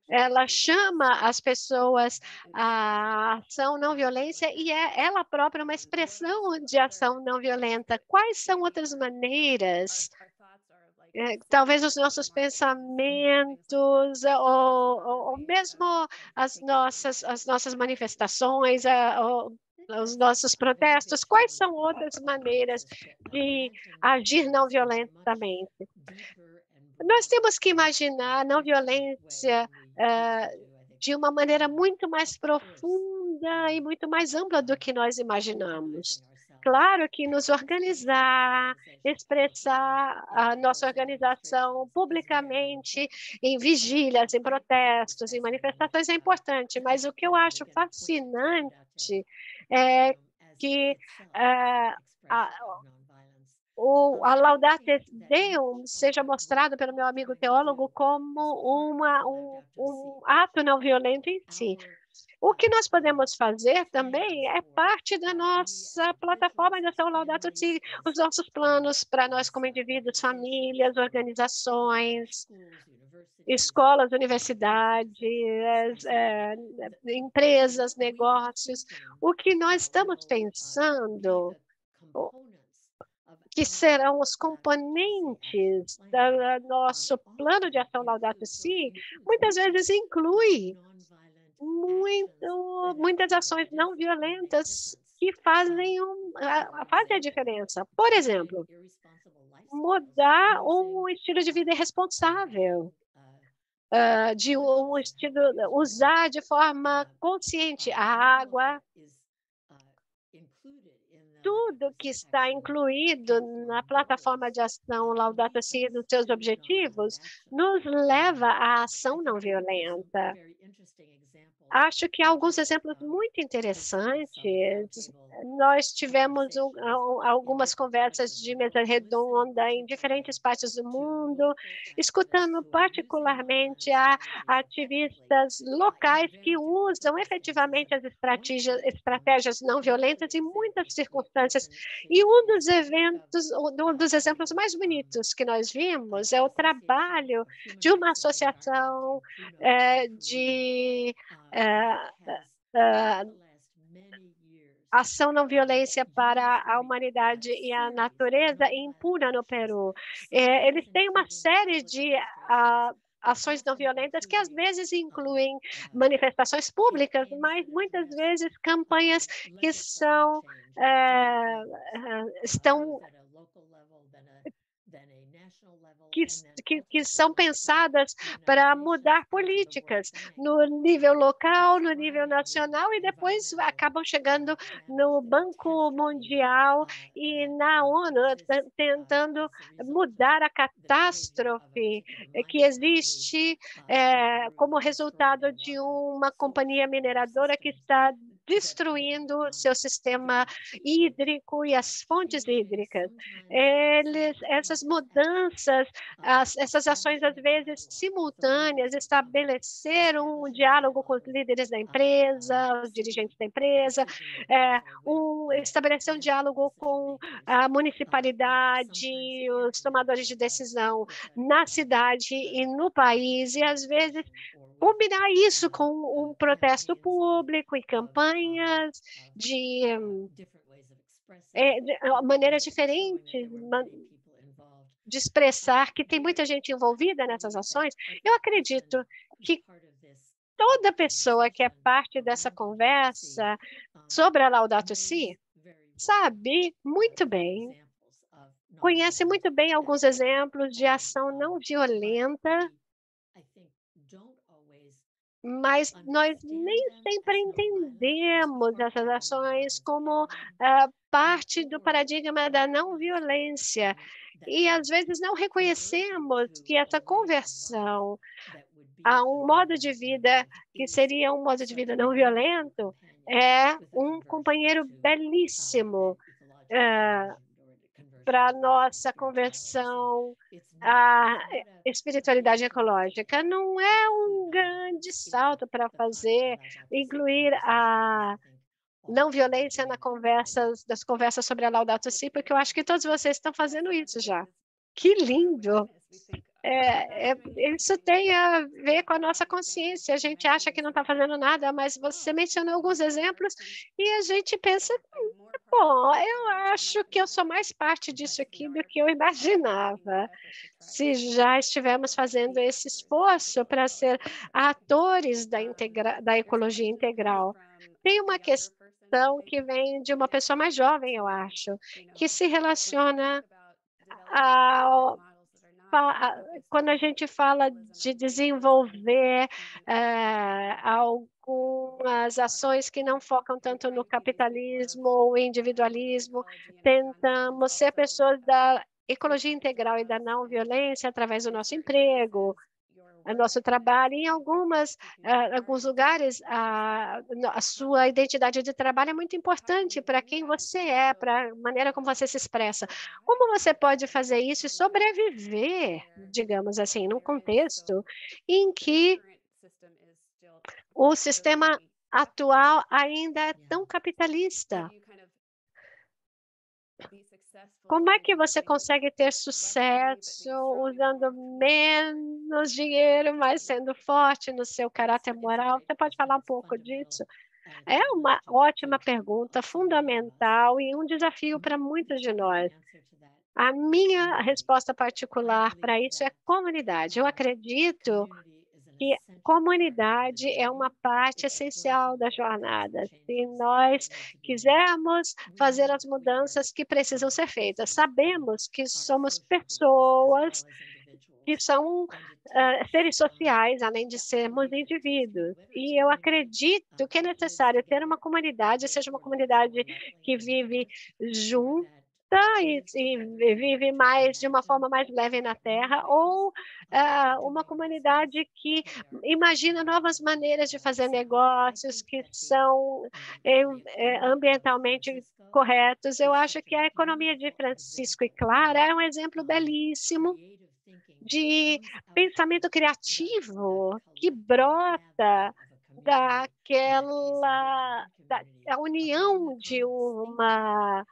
ela chama as pessoas à ação não violência e é ela própria uma expressão de ação não violenta. Quais são outras maneiras? Talvez os nossos pensamentos, ou mesmo as nossas manifestações, os nossos protestos, quais são outras maneiras de agir não violentamente? Nós temos que imaginar a não violência de uma maneira muito mais profunda e muito mais ampla do que nós imaginamos. Claro que nos organizar, expressar a nossa organização publicamente em vigílias, em protestos, em manifestações é importante, mas o que eu acho fascinante é que a, a Laudato Deum seja mostrado pelo meu amigo teólogo como um ato não violento em si. O que nós podemos fazer também é parte da nossa plataforma de ação Laudato Si, os nossos planos para nós como indivíduos, famílias, organizações, escolas, universidades, empresas, negócios. O que nós estamos pensando que serão os componentes do nosso plano de ação Laudato Si, muitas vezes inclui muitas ações não violentas que fazem a diferença. Por exemplo, mudar um estilo de vida irresponsável, de um estilo, usar de forma consciente a água, tudo que está incluído na plataforma de ação Laudato Si dos seus objetivos nos leva à ação não violenta. Acho que há alguns exemplos muito interessantes. Nós tivemos algumas conversas de mesa redonda em diferentes partes do mundo, escutando particularmente a ativistas locais que usam efetivamente as estratégias não violentas em muitas circunstâncias. E um dos exemplos mais bonitos que nós vimos é o trabalho de uma associação de ação não violência para a humanidade e a natureza em Puna, no Peru. Eles têm uma série de ações não violentas que às vezes incluem manifestações públicas, mas muitas vezes campanhas que estão que são pensadas para mudar políticas no nível local, no nível nacional e depois acabam chegando no Banco Mundial e na ONU, tentando mudar a catástrofe que existe como resultado de uma companhia mineradora que está destruindo seu sistema hídrico e as fontes hídricas. Essas mudanças, essas ações, às vezes, simultâneas, estabeleceram um diálogo com os líderes da empresa, os dirigentes da empresa, estabelecer um diálogo com a municipalidade, os tomadores de decisão na cidade e no país, e, às vezes, combinar isso com um protesto público e campanhas de maneiras diferentes de expressar que tem muita gente envolvida nessas ações. Eu acredito que toda pessoa que é parte dessa conversa sobre a Laudato Si sabe muito bem, conhece muito bem alguns exemplos de ação não violenta, mas nós nem sempre entendemos essas ações como parte do paradigma da não violência. E, às vezes, não reconhecemos que essa conversão a um modo de vida que seria um modo de vida não violento é um companheiro belíssimo para a nossa conversão à espiritualidade ecológica. Não é um grande salto para fazer, incluir a não violência das conversas sobre a Laudato Si, porque eu acho que todos vocês estão fazendo isso já. Que lindo! Isso tem a ver com a nossa consciência. A gente acha que não está fazendo nada, mas você mencionou alguns exemplos e a gente pensa, bom, eu acho que eu sou mais parte disso aqui do que eu imaginava. Se já estivemos fazendo esse esforço para ser atores da ecologia integral. Tem uma questão que vem de uma pessoa mais jovem, eu acho, que se relaciona ao quando a gente fala de desenvolver algumas ações que não focam tanto no capitalismo ou individualismo, tentamos ser pessoas da ecologia integral e da não violência através do nosso emprego, nosso trabalho. Em alguns lugares, a sua identidade de trabalho é muito importante para quem você é, para a maneira como você se expressa. Como você pode fazer isso e sobreviver, digamos assim, num contexto em que o sistema atual ainda é tão capitalista? Como é que você consegue ter sucesso usando menos dinheiro, mas sendo forte no seu caráter moral? Você pode falar um pouco disso? É uma ótima pergunta, fundamental e um desafio para muitos de nós. A minha resposta particular para isso é comunidade. Eu acredito que comunidade é uma parte essencial da jornada. Se nós quisermos fazer as mudanças que precisam ser feitas, sabemos que somos pessoas que são seres sociais, além de sermos indivíduos. E eu acredito que é necessário ter uma comunidade, seja uma comunidade que vive junta e vive mais de uma forma mais leve na Terra, ou uma comunidade que imagina novas maneiras de fazer negócios que são ambientalmente corretos. Eu acho que a economia de Francisco e Clara é um exemplo belíssimo de pensamento criativo que brota da união de uma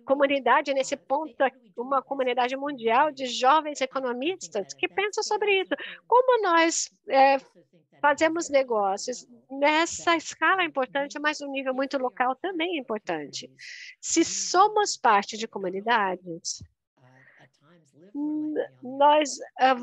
comunidade, nesse ponto, uma comunidade mundial de jovens economistas que pensam sobre isso. Como nós fazemos negócios nessa escala é importante, mas no nível muito local também é importante. Se somos parte de comunidades, nós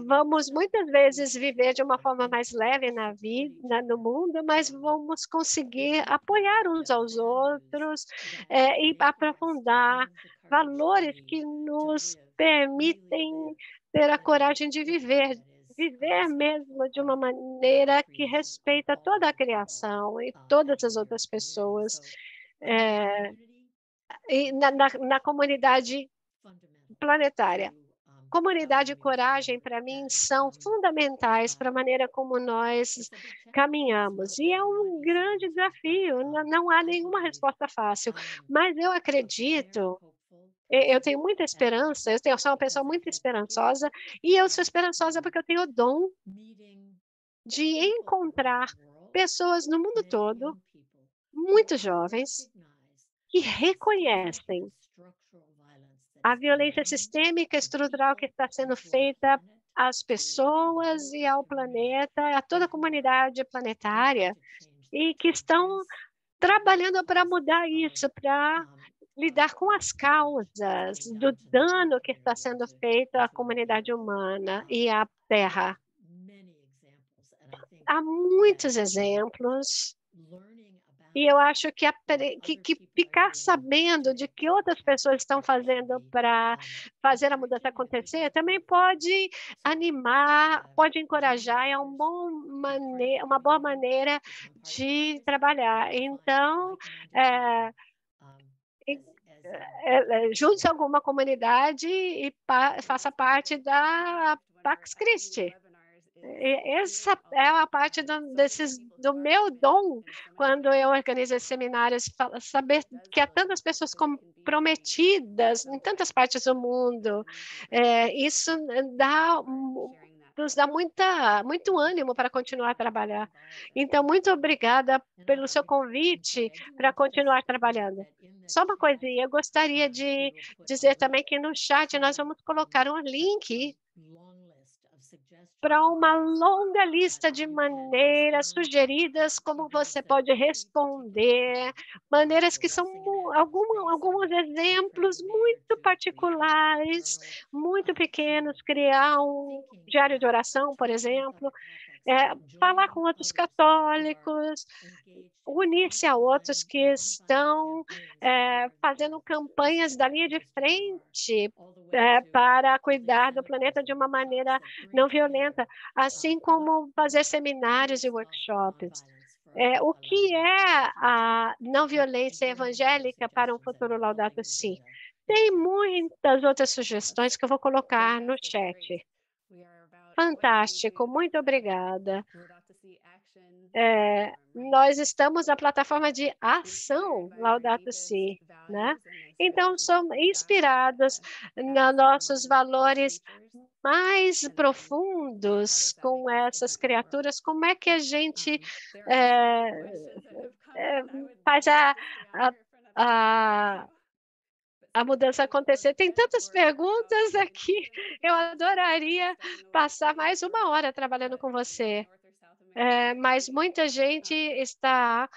vamos muitas vezes viver de uma forma mais leve na vida, no mundo, mas vamos conseguir apoiar uns aos outros e aprofundar valores que nos permitem ter a coragem de viver, viver mesmo de uma maneira que respeita toda a criação e todas as outras pessoas, eh, e na comunidade planetária. Comunidade e coragem, para mim, são fundamentais para a maneira como nós caminhamos. E é um grande desafio, não há nenhuma resposta fácil, mas eu acredito, eu tenho muita esperança, eu sou uma pessoa muito esperançosa, e eu sou esperançosa porque eu tenho o dom de encontrar pessoas no mundo todo, muito jovens, que reconhecem a violência sistêmica estrutural que está sendo feita às pessoas e ao planeta, a toda a comunidade planetária, e que estão trabalhando para mudar isso, para lidar com as causas do dano que está sendo feito à comunidade humana e à Terra. Há muitos exemplos. E eu acho que ficar sabendo de que outras pessoas estão fazendo para fazer a mudança acontecer também pode animar, pode encorajar, é uma boa maneira de trabalhar. Então, eh, junte-se a alguma comunidade e faça parte da Pax Christi. Essa é a parte do meu dom quando eu organizo esses seminários, saber que há tantas pessoas comprometidas em tantas partes do mundo. Isso nos dá muito ânimo para continuar a trabalhar. Então, muito obrigada pelo seu convite para continuar trabalhando. Só uma coisinha, eu gostaria de dizer também que no chat nós vamos colocar um link para uma longa lista de maneiras sugeridas como você pode responder, maneiras que são alguns exemplos muito particulares, muito pequenos, criar um diário de oração, por exemplo, falar com outros católicos, unir-se a outros que estão fazendo campanhas da linha de frente para cuidar do planeta de uma maneira não violenta, assim como fazer seminários e workshops. O que é a não violência evangélica para um futuro Laudato Si? Tem muitas outras sugestões que eu vou colocar no chat. Fantástico, muito obrigada. Nós estamos na plataforma de ação Laudato Si, né? Então, somos inspirados nos nossos valores mais profundos com essas criaturas. Como é que a gente é, faz a, a, a mudança acontecer? Tem tantas perguntas aqui. Eu adoraria passar mais uma hora trabalhando com você. Mas muita gente está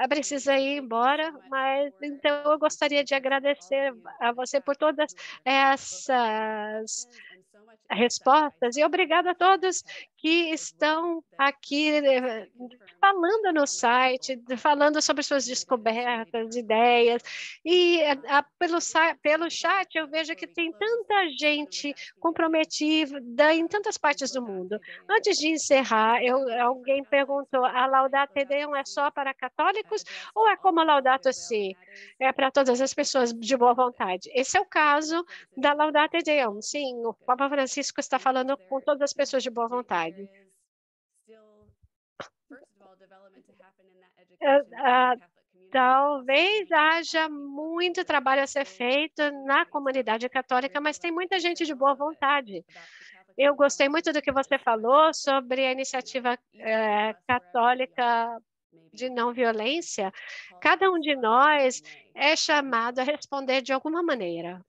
precisa ir embora, mas então eu gostaria de agradecer a você por todas essas respostas e obrigada a todos que estão aqui falando no site, falando sobre suas descobertas, ideias e pelo chat eu vejo que tem tanta gente comprometida em tantas partes do mundo. Antes de encerrar, alguém perguntou: a Laudato Deum é só para católicos ou é como a Laudato Si? É para todas as pessoas de boa vontade. Esse é o caso da Laudato Deum. Sim, o Papa Francisco está falando com todas as pessoas de boa vontade. Talvez haja muito trabalho a ser feito na comunidade católica, mas tem muita gente de boa vontade. Eu gostei muito do que você falou sobre a iniciativa católica de não violência. Cada um de nós é chamado a responder de alguma maneira.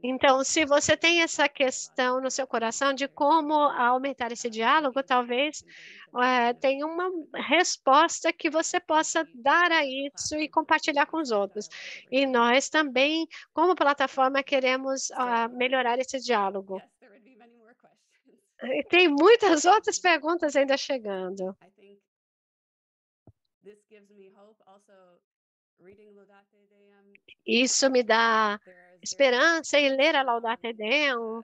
Então, se você tem essa questão no seu coração de como aumentar esse diálogo, talvez tenha uma resposta que você possa dar a isso e compartilhar com os outros. E nós também, como plataforma, queremos melhorar esse diálogo. E tem muitas outras perguntas ainda chegando. Isso me dá esperança e ler a Laudate Deum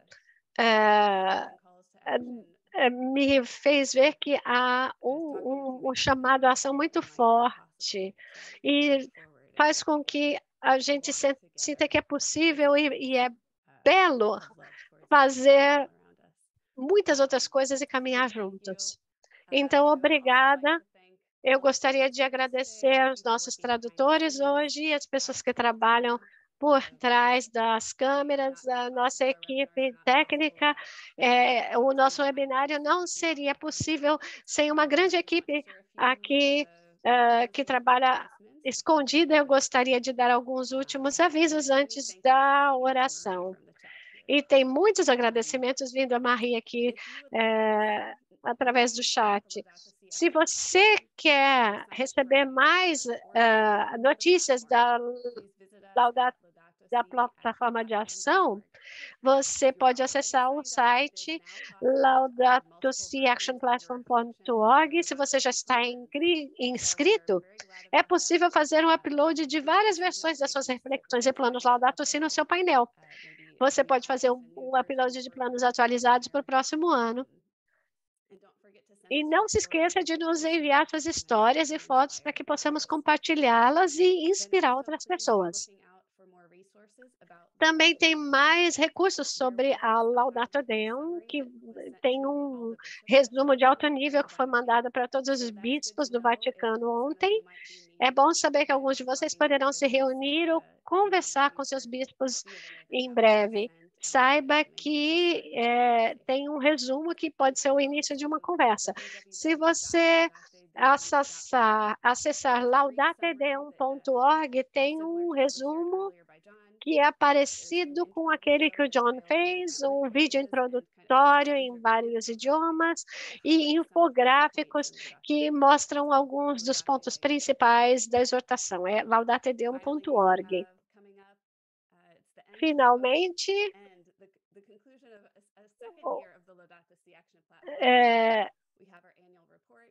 me fez ver que há um chamado à ação muito forte e faz com que a gente sinta que é possível e é belo fazer muitas outras coisas e caminhar juntos. Então, obrigada. Eu gostaria de agradecer aos nossos tradutores hoje, as pessoas que trabalham por trás das câmeras, a nossa equipe técnica. O nosso webinário não seria possível sem uma grande equipe aqui que trabalha escondida. Eu gostaria de dar alguns últimos avisos antes da oração. E tem muitos agradecimentos vindo a Maria aqui através do chat. Se você quer receber mais notícias da plataforma de ação, você pode acessar o site laudatosiactionplatform.org. Se você já está inscrito, é possível fazer um upload de várias versões das suas reflexões e planos Laudato Si no seu painel. Você pode fazer um upload de planos atualizados para o próximo ano. E não se esqueça de nos enviar suas histórias e fotos para que possamos compartilhá-las e inspirar outras pessoas. Também tem mais recursos sobre a Laudato Deum, que tem um resumo de alto nível que foi mandado para todos os bispos do Vaticano ontem. É bom saber que alguns de vocês poderão se reunir ou conversar com seus bispos em breve. Saiba que tem um resumo que pode ser o início de uma conversa. Se você acessar laudatedeum.org, tem um resumo que é parecido com aquele que o John fez, um vídeo introdutório em vários idiomas e infográficos que mostram alguns dos pontos principais da exortação. É laudatedeum.org. Finalmente,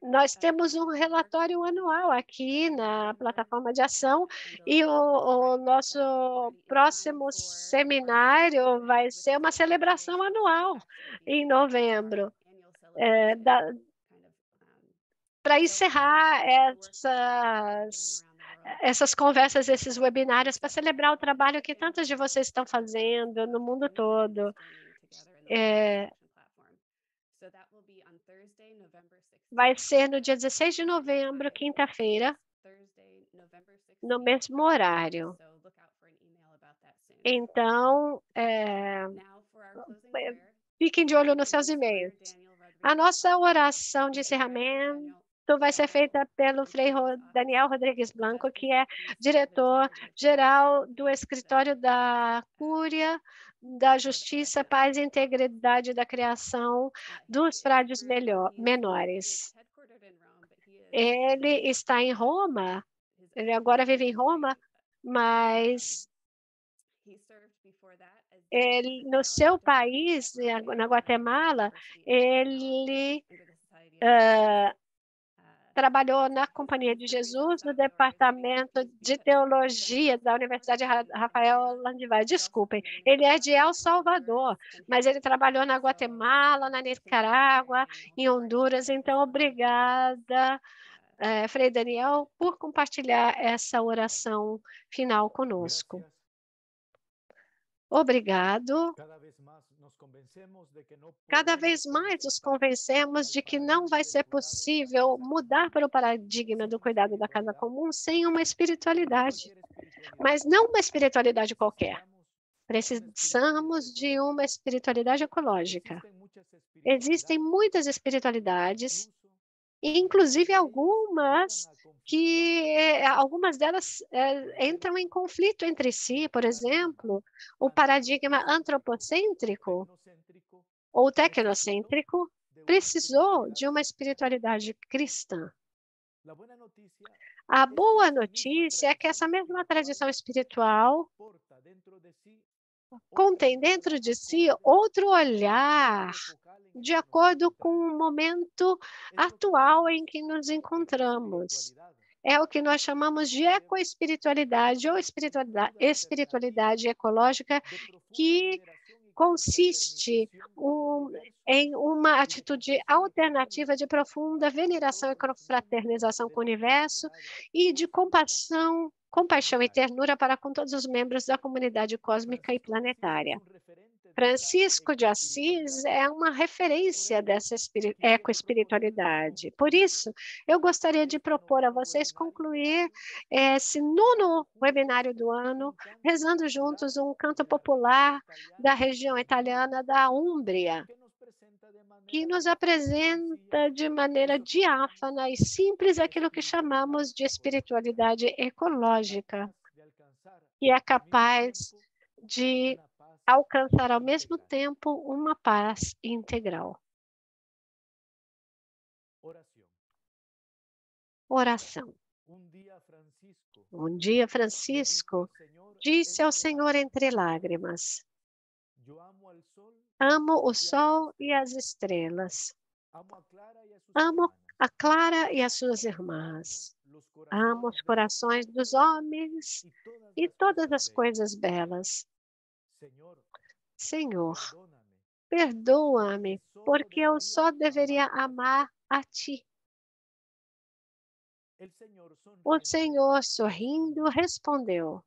nós temos um relatório anual aqui na plataforma de ação e o nosso próximo seminário vai ser uma celebração anual em novembro. Para encerrar essas conversas, esses webinários, para celebrar o trabalho que tantos de vocês estão fazendo no mundo todo. Vai ser no dia 16 de novembro, quinta-feira, no mesmo horário. Então, fiquem de olho nos seus e-mails. A nossa oração de encerramento vai ser feita pelo Frei Daniel Rodrigues Blanco, que é diretor-geral do Escritório da Cúria, da Justiça, Paz e Integridade da Criação dos Frades Menores. Ele está em Roma, ele agora vive em Roma, mas no seu país, na Guatemala, ele trabalhou na Companhia de Jesus, no Departamento de Teologia da Universidade Rafael Landivar. Desculpem, ele é de El Salvador, mas ele trabalhou na Guatemala, na Nicarágua, em Honduras. Então, obrigada, Frei Daniel, por compartilhar essa oração final conosco. Obrigado. Cada vez mais nos convencemos de que não vai ser possível mudar para o paradigma do cuidado da casa comum sem uma espiritualidade, mas não uma espiritualidade qualquer. Precisamos de uma espiritualidade ecológica. Existem muitas espiritualidades, inclusive algumas delas entram em conflito entre si. Por exemplo, o paradigma antropocêntrico ou tecnocêntrico precisou de uma espiritualidade cristã. A boa notícia é que essa mesma tradição espiritual contém dentro de si outro olhar, de acordo com o momento atual em que nos encontramos. é o que nós chamamos de ecoespiritualidade ou espiritualidade ecológica, que consiste em uma atitude alternativa de profunda veneração e confraternização com o universo e de compaixão e ternura para com todos os membros da comunidade cósmica e planetária. Francisco de Assis é uma referência dessa ecoespiritualidade. Por isso, eu gostaria de propor a vocês concluir esse nono webinário do ano, rezando juntos um canto popular da região italiana da Úmbria, que nos apresenta de maneira diáfana e simples aquilo que chamamos de espiritualidade ecológica, que é capaz de alcançar ao mesmo tempo uma paz integral. Oração. Um dia, Francisco disse ao Senhor entre lágrimas: amo o sol e as estrelas. Amo a Clara e as suas irmãs. Amo os corações dos homens e todas as coisas belas. Senhor, perdoa-me, porque eu só deveria amar a ti. O Senhor, sorrindo, respondeu: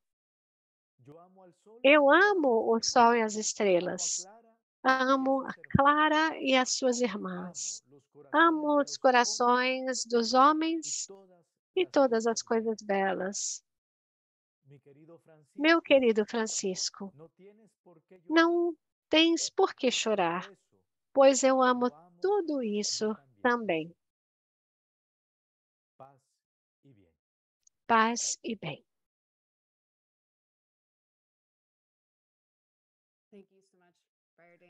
eu amo o sol e as estrelas. Amo a Clara e as suas irmãs. Amo os corações dos homens e todas as coisas belas. Meu querido Francisco, não tens por que chorar, pois eu amo tudo isso também. Paz e bem.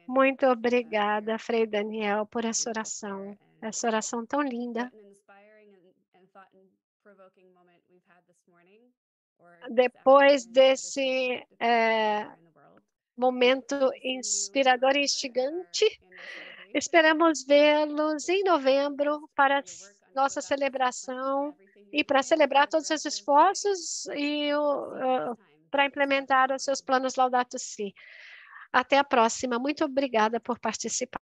Muito obrigada, Frei Daniel, por essa oração tão linda. Depois desse momento inspirador e instigante, esperamos vê-los em novembro para nossa celebração e para celebrar todos os esforços e para implementar os seus planos Laudato Si. Até a próxima. Muito obrigada por participar.